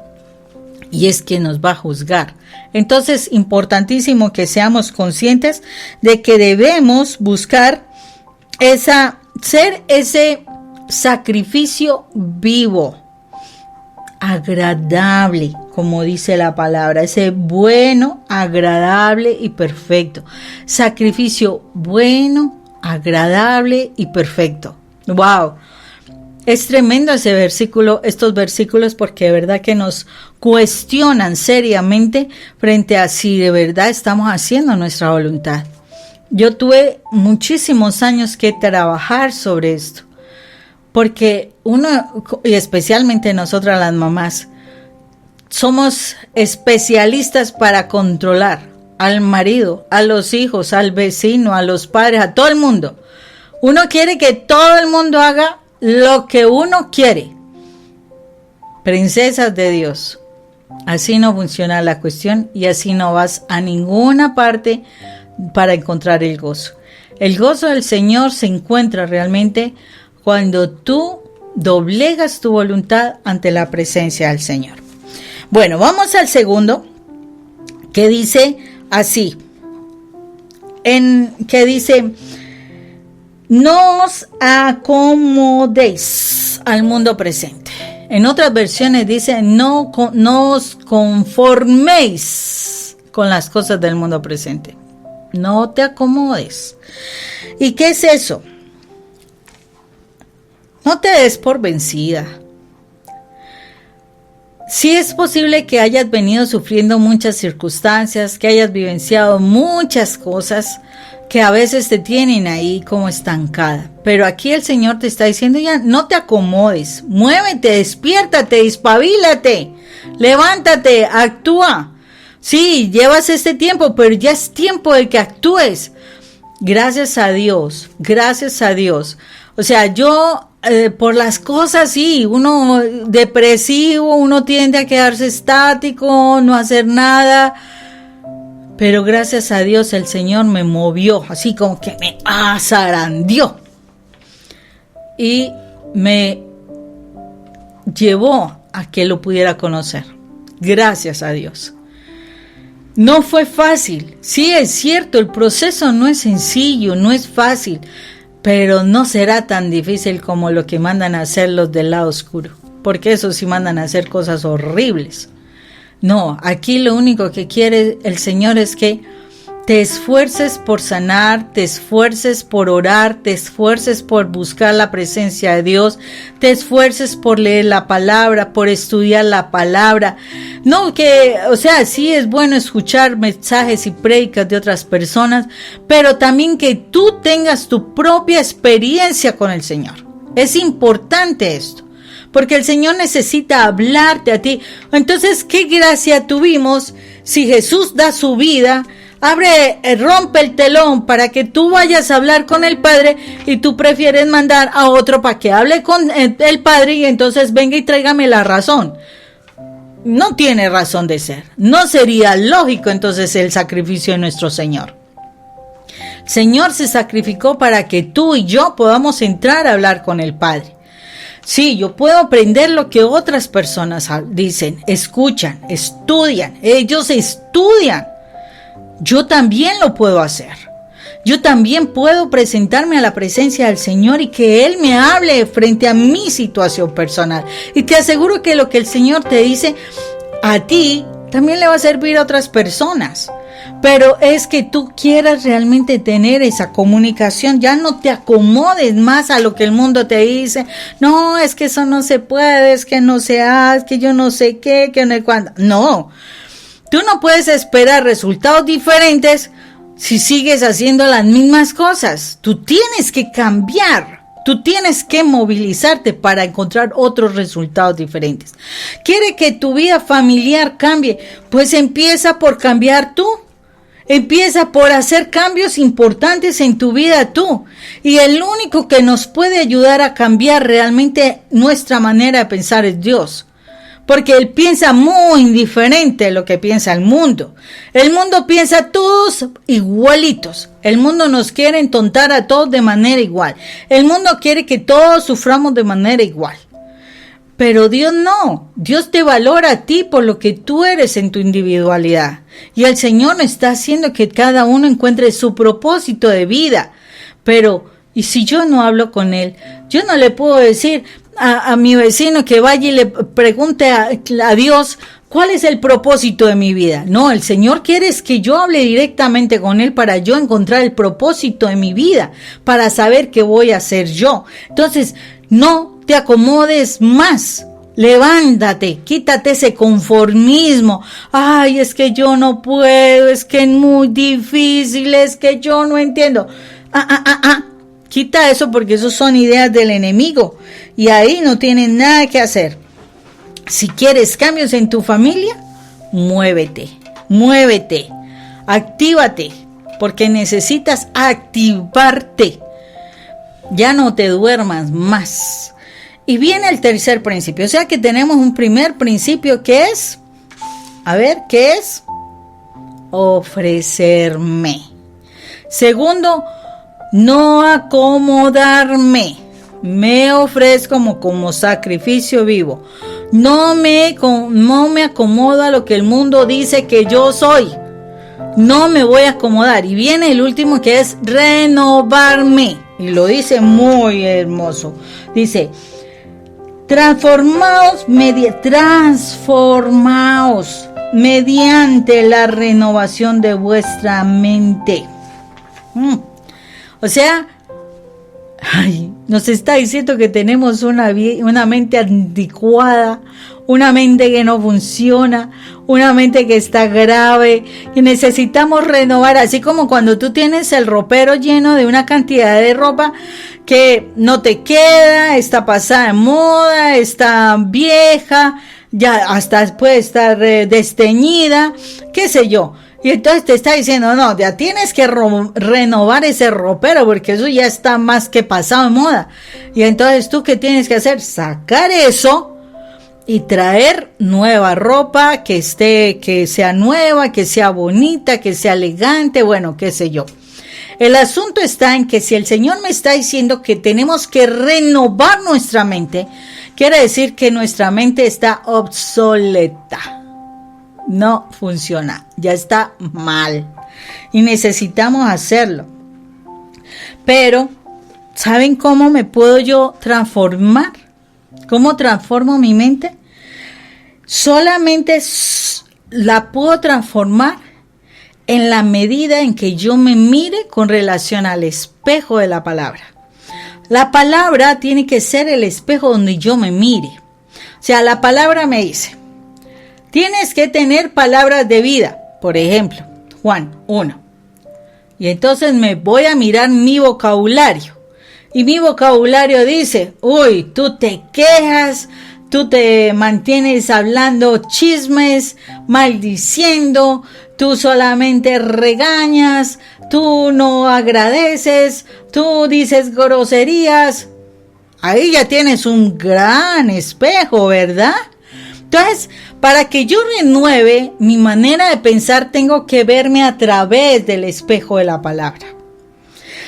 y es quien nos va a juzgar. Entonces, importantísimo que seamos conscientes de que debemos buscar ser ese sacrificio vivo, agradable, como dice la palabra, ese bueno, agradable y perfecto. Sacrificio bueno, agradable y perfecto. ¡Wow! Es tremendo estos versículos, porque de verdad que nos cuestionan seriamente frente a si de verdad estamos haciendo nuestra voluntad. Yo tuve muchísimos años que trabajar sobre esto. Porque uno, y especialmente nosotras las mamás, somos especialistas para controlar al marido, a los hijos, al vecino, a los padres, a todo el mundo. Uno quiere que todo el mundo haga lo que uno quiere. Princesas de Dios, así no funciona la cuestión y así no vas a ninguna parte para encontrar el gozo. El gozo del Señor se encuentra realmente cuando tú doblegas tu voluntad ante la presencia del Señor. Bueno, vamos al segundo, que dice así, que dice, no os acomodéis al mundo presente. En otras versiones dice, no os conforméis con las cosas del mundo presente. No te acomodes. ¿Y qué es eso? No te des por vencida. Sí es posible que hayas venido sufriendo muchas circunstancias, que hayas vivenciado muchas cosas que a veces te tienen ahí como estancada. Pero aquí el Señor te está diciendo ya, no te acomodes, muévete, despiértate, despabilate, levántate, actúa. Sí, llevas este tiempo, pero ya es tiempo de que actúes. Gracias a Dios, gracias a Dios. O sea, yo por las cosas, sí, uno depresivo, uno tiende a quedarse estático, no hacer nada. Pero gracias a Dios el Señor me movió, así como que me zarandeó. Y me llevó a que lo pudiera conocer. Gracias a Dios. No fue fácil. Sí, es cierto, el proceso no es sencillo, no es fácil. Pero no será tan difícil como lo que mandan a hacer los del lado oscuro. Porque eso sí mandan a hacer cosas horribles. No, aquí lo único que quiere el Señor es que te esfuerces por sanar, te esfuerces por orar, te esfuerces por buscar la presencia de Dios, te esfuerces por leer la palabra, por estudiar la palabra. No, o sea, sí es bueno escuchar mensajes y prédicas de otras personas, pero también que tú tengas tu propia experiencia con el Señor. Es importante esto, porque el Señor necesita hablarte a ti. Entonces, ¿qué gracia tuvimos si Jesús da su vida, rompe el telón para que tú vayas a hablar con el Padre y tú prefieres mandar a otro para que hable con el Padre y entonces venga y tráigame la razón? No tiene razón de ser. No sería lógico entonces el sacrificio de nuestro Señor. El Señor se sacrificó para que tú y yo podamos entrar a hablar con el Padre. Sí, yo puedo aprender lo que otras personas dicen, escuchan, estudian. Ellos estudian. Yo también lo puedo hacer. Yo también puedo presentarme a la presencia del Señor y que Él me hable frente a mi situación personal. Y te aseguro que lo que el Señor te dice a ti también le va a servir a otras personas. Pero es que tú quieras realmente tener esa comunicación, ya no te acomodes más a lo que el mundo te dice. No, es que eso no se puede, es que no se hace, es que yo no sé qué, que no sé cuándo. No, tú no puedes esperar resultados diferentes si sigues haciendo las mismas cosas. Tú tienes que cambiar. Tú tienes que movilizarte para encontrar otros resultados diferentes. ¿Quiere que tu vida familiar cambie? Pues empieza por cambiar tú. Empieza por hacer cambios importantes en tu vida tú. Y el único que nos puede ayudar a cambiar realmente nuestra manera de pensar es Dios. Porque Él piensa muy diferente de lo que piensa el mundo. El mundo piensa todos igualitos. El mundo nos quiere entontar a todos de manera igual. El mundo quiere que todos suframos de manera igual. Pero Dios no. Dios te valora a ti por lo que tú eres en tu individualidad. Y el Señor está haciendo que cada uno encuentre su propósito de vida. Pero, ¿y si yo no hablo con Él? Yo no le puedo decir a mi vecino que vaya y le pregunte a Dios cuál es el propósito de mi vida. No, el Señor quiere es que yo hable directamente con Él para yo encontrar el propósito de mi vida, para saber qué voy a hacer yo. Entonces, no te acomodes más. Levántate, quítate ese conformismo. Ay, es que yo no puedo, es que es muy difícil, es que yo no entiendo. Quita eso porque eso son ideas del enemigo y ahí no tienes nada que hacer. Si quieres cambios en tu familia, muévete, actívate, porque necesitas activarte. Ya no te duermas más. Y viene el tercer principio, o sea que tenemos un primer principio que es, ¿qué es? Ofrecerme. Segundo, no acomodarme. Me ofrezco como sacrificio vivo. No me acomodo a lo que el mundo dice que yo soy. No me voy a acomodar. Y viene el último que es renovarme. Y lo dice muy hermoso. Dice, transformaos mediante la renovación de vuestra mente. O sea, nos está diciendo que tenemos una mente anticuada, una mente que no funciona, una mente que está grave, y necesitamos renovar, así como cuando tú tienes el ropero lleno de una cantidad de ropa que no te queda, está pasada de moda, está vieja, ya hasta puede estar desteñida, qué sé yo. Y entonces te está diciendo, no, ya tienes que renovar ese ropero porque eso ya está más que pasado de moda. Y entonces tú, ¿qué tienes que hacer? Sacar eso y traer nueva ropa que sea nueva, que sea bonita, que sea elegante, bueno, qué sé yo. El asunto está en que si el Señor me está diciendo que tenemos que renovar nuestra mente, quiere decir que nuestra mente está obsoleta. No funciona, ya está mal y necesitamos hacerlo. Pero, ¿saben cómo me puedo yo transformar? ¿Cómo transformo mi mente? Solamente la puedo transformar en la medida en que yo me mire con relación al espejo de la palabra. La palabra tiene que ser el espejo donde yo me mire. O sea, la palabra me dice, tienes que tener palabras de vida. Por ejemplo, Juan 1. Y entonces me voy a mirar mi vocabulario. Y mi vocabulario dice, uy, tú te quejas, tú te mantienes hablando chismes, maldiciendo, tú solamente regañas, tú no agradeces, tú dices groserías. Ahí ya tienes un gran espejo, ¿verdad? Entonces, para que yo renueve mi manera de pensar, tengo que verme a través del espejo de la palabra.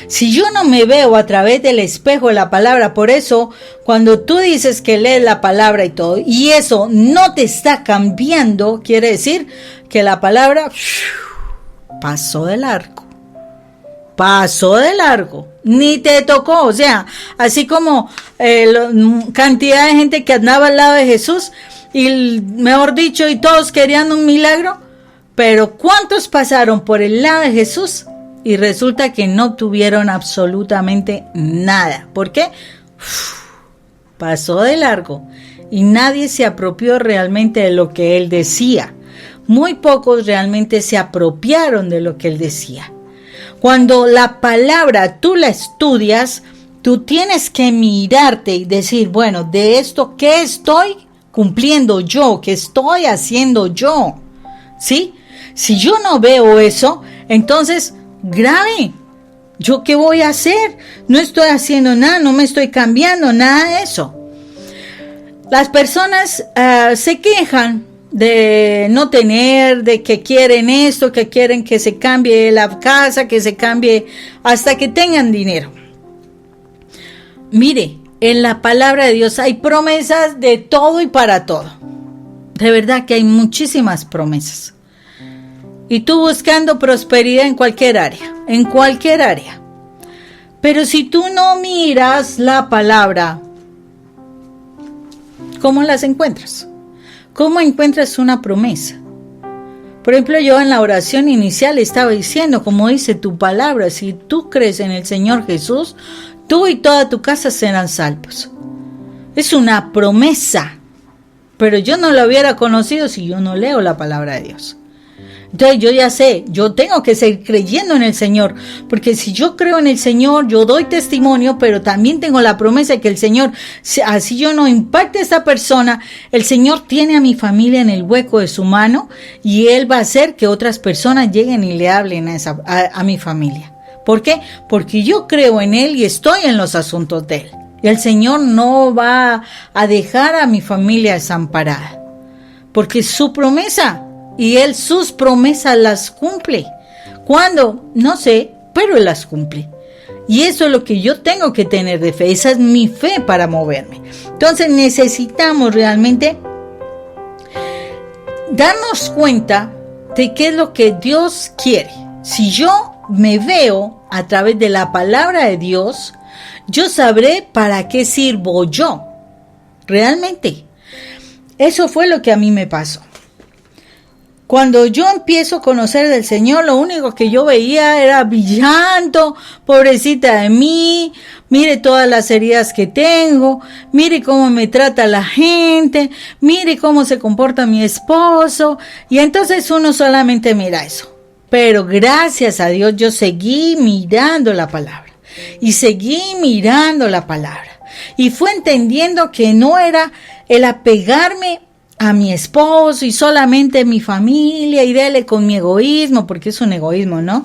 Si yo no me veo a través del espejo de la palabra, por eso cuando tú dices que lees la palabra y todo, y eso no te está cambiando, quiere decir que la palabra pasó de largo. Pasó de largo, ni te tocó. O sea, así como cantidad de gente que andaba al lado de Jesús, y mejor dicho, y todos querían un milagro, pero ¿cuántos pasaron por el lado de Jesús? Y resulta que no obtuvieron absolutamente nada. ¿Por qué? Pasó de largo y nadie se apropió realmente de lo que él decía. Muy pocos realmente se apropiaron de lo que él decía. Cuando la palabra tú la estudias, tú tienes que mirarte y decir, bueno, de esto, ¿qué estoy cumpliendo yo? ¿Qué estoy haciendo yo? ¿Sí? Si yo no veo eso, entonces grave, ¿yo qué voy a hacer? No estoy haciendo nada, no me estoy cambiando, nada de eso. Las personas se quejan de no tener, de que quieren esto, que quieren que se cambie la casa, que se cambie hasta que tengan dinero. Mire, en la palabra de Dios hay promesas de todo y para todo. De verdad que hay muchísimas promesas. Y tú buscando prosperidad en cualquier área, en cualquier área. Pero si tú no miras la palabra, ¿cómo las encuentras? ¿Cómo encuentras una promesa? Por ejemplo, yo en la oración inicial estaba diciendo, como dice tu palabra, si tú crees en el Señor Jesús, tú y toda tu casa serán salvos. Es una promesa, pero yo no la hubiera conocido si yo no leo la palabra de Dios. Entonces yo ya sé, yo tengo que seguir creyendo en el Señor, porque si yo creo en el Señor, yo doy testimonio, pero también tengo la promesa de que el Señor, así yo no impacte a esta persona, el Señor tiene a mi familia en el hueco de su mano y Él va a hacer que otras personas lleguen y le hablen a mi familia. ¿Por qué? Porque yo creo en Él y estoy en los asuntos de Él. Y el Señor no va a dejar a mi familia desamparada, porque es su promesa. Y Él sus promesas las cumple. ¿Cuándo? No sé, pero Él las cumple. Y eso es lo que yo tengo que tener de fe. Esa es mi fe para moverme. Entonces necesitamos realmente darnos cuenta de qué es lo que Dios quiere. Si yo me veo a través de la palabra de Dios, yo sabré para qué sirvo yo. Realmente. Eso fue lo que a mí me pasó. Cuando yo empiezo a conocer del Señor, lo único que yo veía era llanto, pobrecita de mí, mire todas las heridas que tengo, mire cómo me trata la gente, mire cómo se comporta mi esposo, y entonces uno solamente mira eso. Pero gracias a Dios yo seguí mirando la palabra, y seguí mirando la palabra, y fue entendiendo que no era el apegarme a mi esposo y solamente mi familia y dele con mi egoísmo, porque es un egoísmo, ¿no?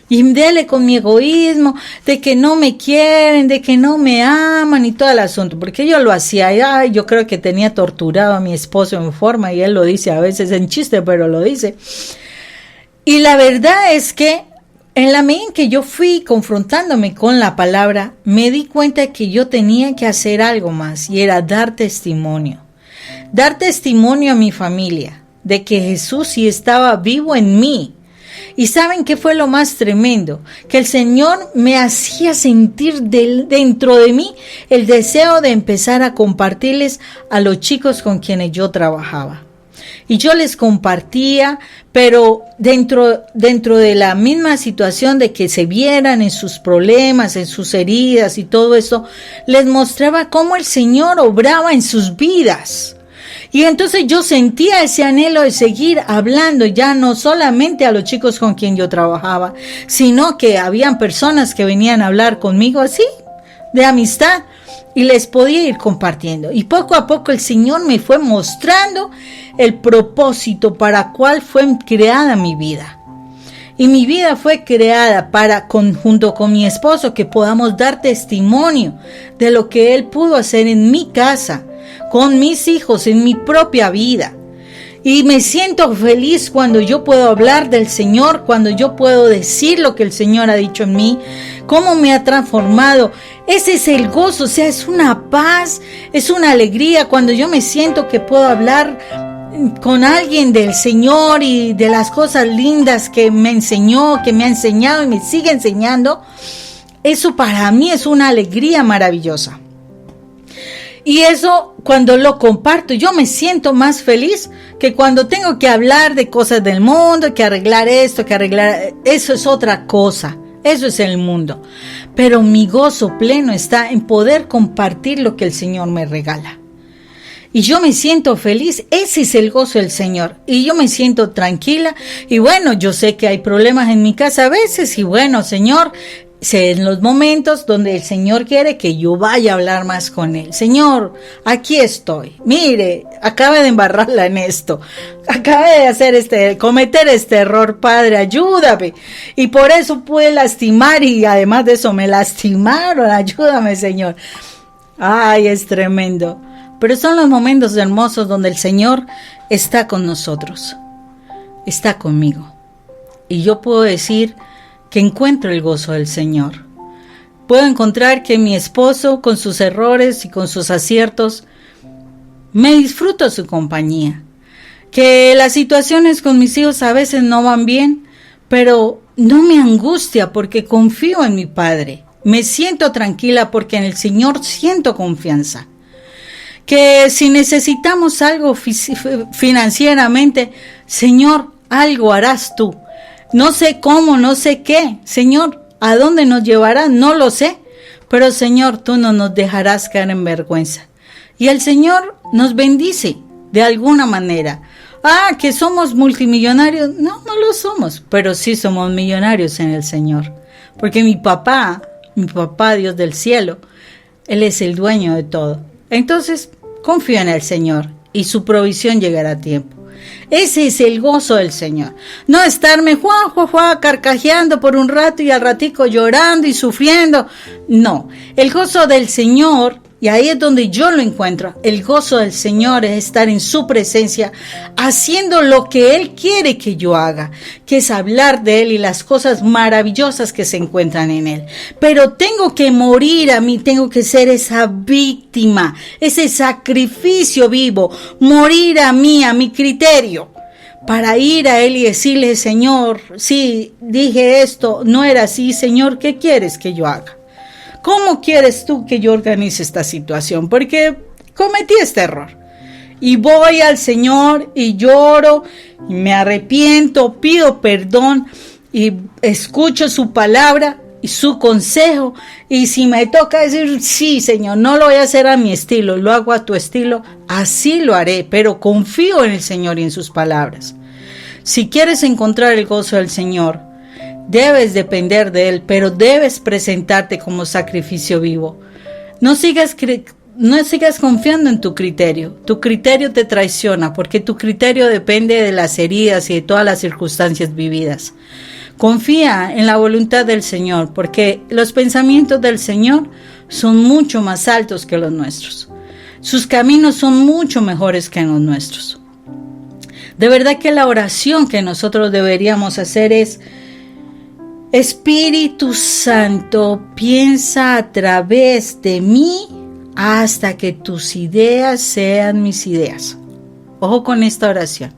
Y dele con mi egoísmo, de que no me quieren, de que no me aman y todo el asunto, porque yo lo hacía, yo creo que tenía torturado a mi esposo en forma, y él lo dice a veces en chiste, pero lo dice. Y la verdad es que en la medida en que yo fui confrontándome con la palabra, me di cuenta que yo tenía que hacer algo más, y era dar testimonio. Dar testimonio a mi familia de que Jesús sí estaba vivo en mí. ¿Y saben qué fue lo más tremendo? Que el Señor me hacía sentir dentro de mí el deseo de empezar a compartirles a los chicos con quienes yo trabajaba. Y yo les compartía, pero dentro de la misma situación de que se vieran en sus problemas, en sus heridas y todo eso, les mostraba cómo el Señor obraba en sus vidas. Y entonces yo sentía ese anhelo de seguir hablando, ya no solamente a los chicos con quien yo trabajaba, sino que habían personas que venían a hablar conmigo así, de amistad y les podía ir compartiendo. Y poco a poco el Señor me fue mostrando el propósito para cual fue creada mi vida. Y mi vida fue creada junto con mi esposo, que podamos dar testimonio de lo que Él pudo hacer en mi casa, con mis hijos, en mi propia vida. Y me siento feliz cuando yo puedo hablar del Señor, cuando yo puedo decir lo que el Señor ha dicho en mí, cómo me ha transformado. Ese es el gozo, o sea, es una paz, es una alegría cuando yo me siento que puedo hablar con alguien del Señor y de las cosas lindas que me enseñó, que me ha enseñado y me sigue enseñando. Eso para mí es una alegría maravillosa. Y eso, cuando lo comparto, yo me siento más feliz que cuando tengo que hablar de cosas del mundo, que arreglar esto, que arreglar... Eso es otra cosa, eso es el mundo. Pero mi gozo pleno está en poder compartir lo que el Señor me regala. Y yo me siento feliz, ese es el gozo del Señor. Y yo me siento tranquila. Y bueno, yo sé que hay problemas en mi casa a veces. Y bueno, Señor, en los momentos donde el Señor quiere que yo vaya a hablar más con Él. Señor, aquí estoy. Mire, acabé de embarrarla en esto. Acabé de hacer cometer este error, Padre, ayúdame. Y por eso pude lastimar y además de eso me lastimaron. Ayúdame, Señor. Ay, es tremendo. Pero son los momentos hermosos donde el Señor está con nosotros, está conmigo. Y yo puedo decir que encuentro el gozo del Señor. Puedo encontrar que mi esposo, con sus errores y con sus aciertos, me disfruto su compañía. Que las situaciones con mis hijos a veces no van bien, pero no me angustia porque confío en mi Padre. Me siento tranquila porque en el Señor siento confianza. Que si necesitamos algo financieramente, Señor, algo harás tú. No sé cómo, no sé qué. Señor, ¿a dónde nos llevarás? No lo sé. Pero Señor, tú no nos dejarás caer en vergüenza. Y el Señor nos bendice de alguna manera. Que somos multimillonarios. No, no lo somos. Pero sí somos millonarios en el Señor. Porque mi papá, Dios del cielo, Él es el dueño de todo. Entonces, confío en el Señor y su provisión llegará a tiempo. Ese es el gozo del Señor. No estarme carcajeando por un rato y al ratico llorando y sufriendo. No, el gozo del Señor, y ahí es donde yo lo encuentro. El gozo del Señor es estar en su presencia, haciendo lo que Él quiere que yo haga, que es hablar de Él y las cosas maravillosas que se encuentran en Él. Pero tengo que morir a mí, tengo que ser esa víctima, ese sacrificio vivo, morir a mí, a mi criterio, para ir a Él y decirle, Señor, sí, dije esto, no era así, Señor, ¿qué quieres que yo haga? ¿Cómo quieres tú que yo organice esta situación? Porque cometí este error. Y voy al Señor y lloro y me arrepiento, pido perdón y escucho su palabra y su consejo. Y si me toca decir, sí, Señor, no lo voy a hacer a mi estilo, lo hago a tu estilo, así lo haré, pero confío en el Señor y en sus palabras. Si quieres encontrar el gozo del Señor, debes depender de Él, pero debes presentarte como sacrificio vivo. No sigas confiando en tu criterio. Tu criterio te traiciona porque tu criterio depende de las heridas y de todas las circunstancias vividas. Confía en la voluntad del Señor porque los pensamientos del Señor son mucho más altos que los nuestros. Sus caminos son mucho mejores que los nuestros. De verdad que la oración que nosotros deberíamos hacer es: Espíritu Santo, piensa a través de mí hasta que tus ideas sean mis ideas. Ojo con esta oración.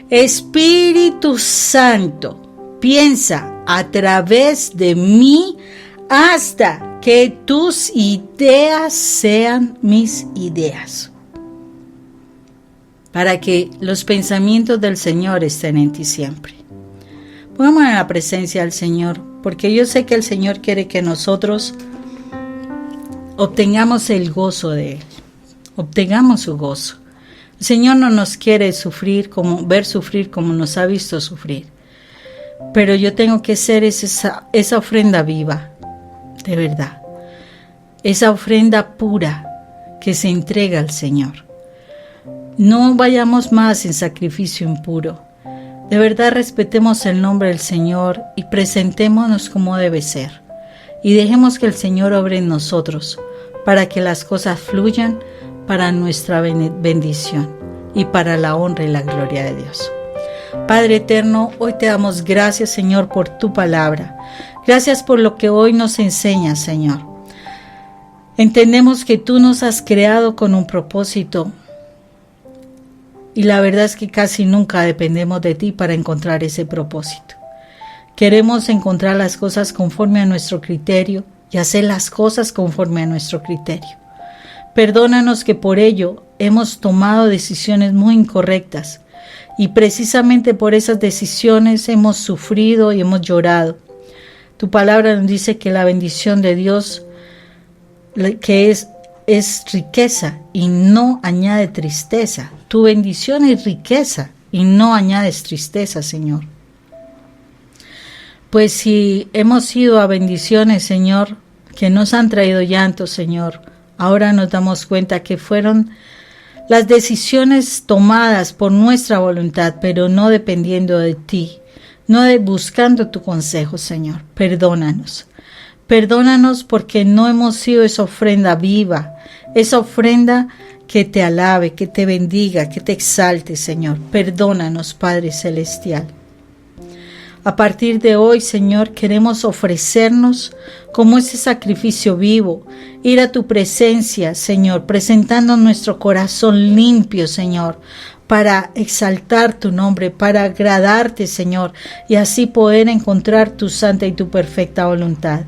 Espíritu Santo, piensa a través de mí hasta que tus ideas sean mis ideas. Para que los pensamientos del Señor estén en ti siempre. Pongamos en la presencia del Señor, porque yo sé que el Señor quiere que nosotros obtengamos el gozo de Él, obtengamos su gozo. El Señor no nos quiere ver sufrir como nos ha visto sufrir, pero yo tengo que ser esa ofrenda viva, de verdad. esa ofrenda pura que se entrega al Señor. No vayamos más en sacrificio impuro. De verdad respetemos el nombre del Señor y presentémonos como debe ser. Y dejemos que el Señor obre en nosotros para que las cosas fluyan para nuestra bendición y para la honra y la gloria de Dios. Padre eterno, hoy te damos gracias, Señor, por tu palabra. Gracias por lo que hoy nos enseñas, Señor. Entendemos que tú nos has creado con un propósito y la verdad es que casi nunca dependemos de ti para encontrar ese propósito. Queremos encontrar las cosas conforme a nuestro criterio y hacer las cosas conforme a nuestro criterio. Perdónanos que por ello hemos tomado decisiones muy incorrectas y precisamente por esas decisiones hemos sufrido y hemos llorado. Tu palabra nos dice que la bendición de Dios que es riqueza y no añade tristeza. Tu bendición es riqueza y no añades tristeza, Señor. Pues si hemos ido a bendiciones, Señor, que nos han traído llanto, Señor, ahora nos damos cuenta que fueron las decisiones tomadas por nuestra voluntad, pero no dependiendo de ti, no buscando tu consejo, Señor. Perdónanos. Perdónanos porque no hemos sido esa ofrenda viva, esa ofrenda que te alabe, que te bendiga, que te exalte, Señor. Perdónanos, Padre Celestial. A partir de hoy, Señor, queremos ofrecernos como ese sacrificio vivo, ir a tu presencia, Señor, presentando nuestro corazón limpio, Señor, para exaltar tu nombre, para agradarte, Señor, y así poder encontrar tu santa y tu perfecta voluntad.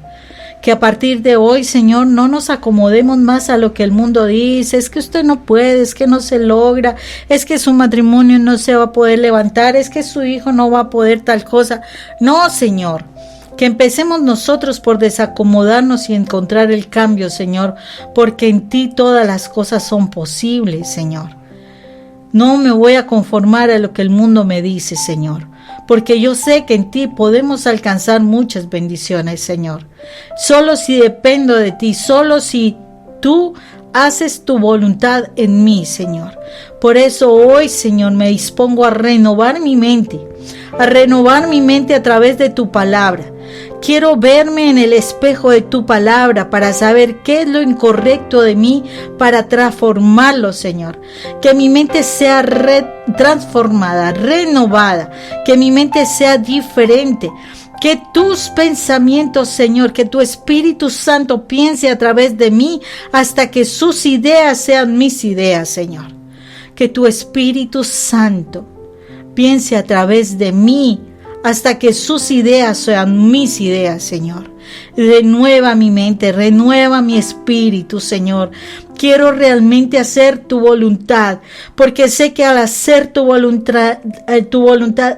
Que a partir de hoy, Señor, no nos acomodemos más a lo que el mundo dice, es que usted no puede, es que no se logra, es que su matrimonio no se va a poder levantar, es que su hijo no va a poder tal cosa. No, Señor, que empecemos nosotros por desacomodarnos y encontrar el cambio, Señor, porque en ti todas las cosas son posibles, Señor. No me voy a conformar a lo que el mundo me dice, Señor, porque yo sé que en ti podemos alcanzar muchas bendiciones, Señor. Solo si dependo de ti, solo si tú haces tu voluntad en mí, Señor. Por eso hoy, Señor, me dispongo a renovar mi mente a través de tu palabra. Quiero verme en el espejo de tu palabra para saber qué es lo incorrecto de mí para transformarlo, Señor. Que mi mente sea transformada, renovada, que mi mente sea diferente. Que tus pensamientos, Señor, que tu Espíritu Santo piense a través de mí hasta que sus ideas sean mis ideas, Señor. Que tu Espíritu Santo piense a través de mí hasta que sus ideas sean mis ideas, Señor. Renueva mi mente, renueva mi espíritu, Señor. Quiero realmente hacer tu voluntad, porque sé que al hacer tu voluntad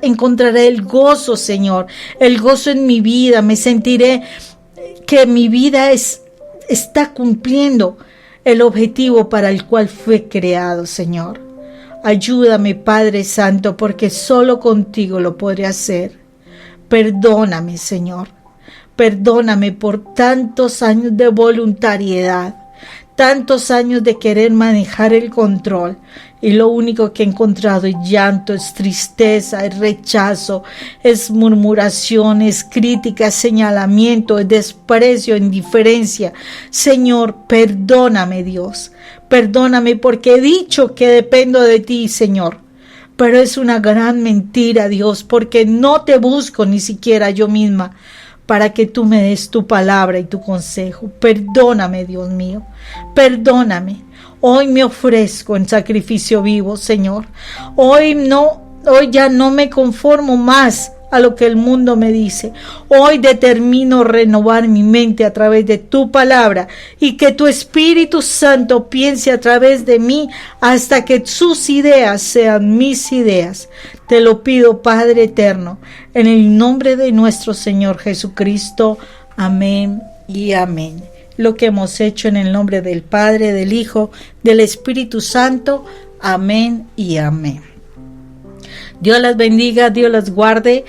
encontraré el gozo, Señor. El gozo en mi vida. Me sentiré que mi vida está cumpliendo el objetivo para el cual fue creado, Señor. Ayúdame, Padre Santo, porque solo contigo lo podré hacer. Perdóname, Señor. Perdóname por tantos años de voluntariedad, tantos años de querer manejar el control. Y lo único que he encontrado es llanto, es tristeza, es rechazo, es murmuración, es crítica, es señalamiento, es desprecio, indiferencia. Señor, perdóname, Dios. Perdóname porque he dicho que dependo de ti, Señor. Pero es una gran mentira, Dios, porque no te busco ni siquiera yo misma para que tú me des tu palabra y tu consejo. Perdóname, Dios mío, perdóname. Hoy me ofrezco en sacrificio vivo, Señor. Hoy ya no me conformo más a lo que el mundo me dice. Hoy determino renovar mi mente a través de tu palabra y que tu Espíritu Santo piense a través de mí hasta que sus ideas sean mis ideas. Te lo pido, Padre eterno, en el nombre de nuestro Señor Jesucristo. Amén y amén. Lo que hemos hecho en el nombre del Padre, del Hijo, del Espíritu Santo. Amén y amén. Dios las bendiga, Dios las guarde.